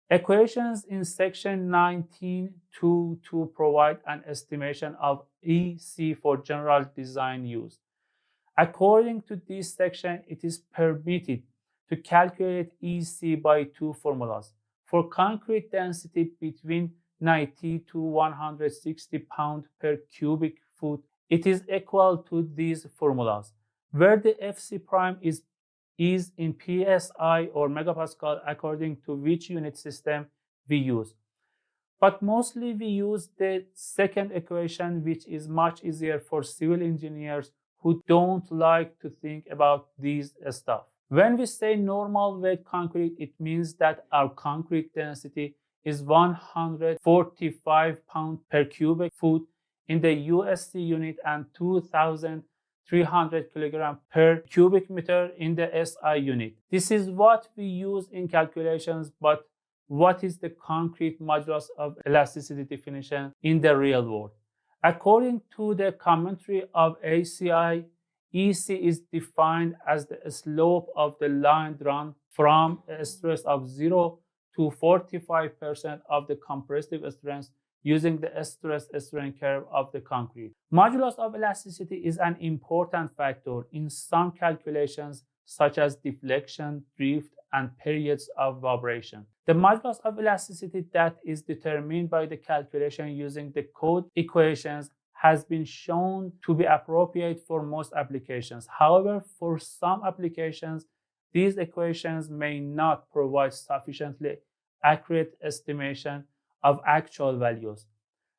Equations in section 19.2.2 provide an estimation of EC for general design use. According to this section, it is permitted to calculate EC by two formulas. For concrete density between 90 to 160 pounds per cubic foot, it is equal to these formulas, where the FC prime is in PSI or megapascal according to which unit system we use. But mostly we use the second equation, which is much easier for civil engineers who don't like to think about these stuff. When we say normal weight concrete, it means that our concrete density is 145 pounds per cubic foot in the USC unit and 2,300 kilograms per cubic meter in the SI unit. This is what we use in calculations, but what is the concrete modulus of elasticity definition in the real world? According to the commentary of ACI, EC is defined as the slope of the line drawn from a stress of 0 to 45% of the compressive strength using the stress-strain curve of the concrete. Modulus of elasticity is an important factor in some calculations such as deflection, drift, and periods of vibration. The modulus of elasticity that is determined by the calculation using the code equations has been shown to be appropriate for most applications. However, for some applications, these equations may not provide sufficiently accurate estimation of actual values.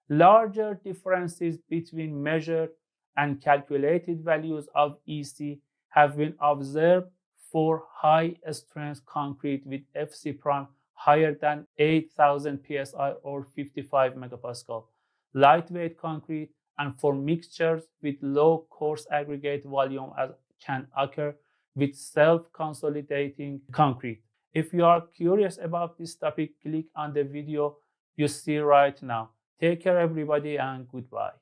Larger differences between measured and calculated values of EC have been observed for high-strength concrete with FC prime higher than 8,000 psi or 55 megapascal, lightweight concrete, and for mixtures with low coarse aggregate volume as can occur with self-consolidating concrete. If you are curious about this topic, click on the video you see right now. Take care everybody and goodbye.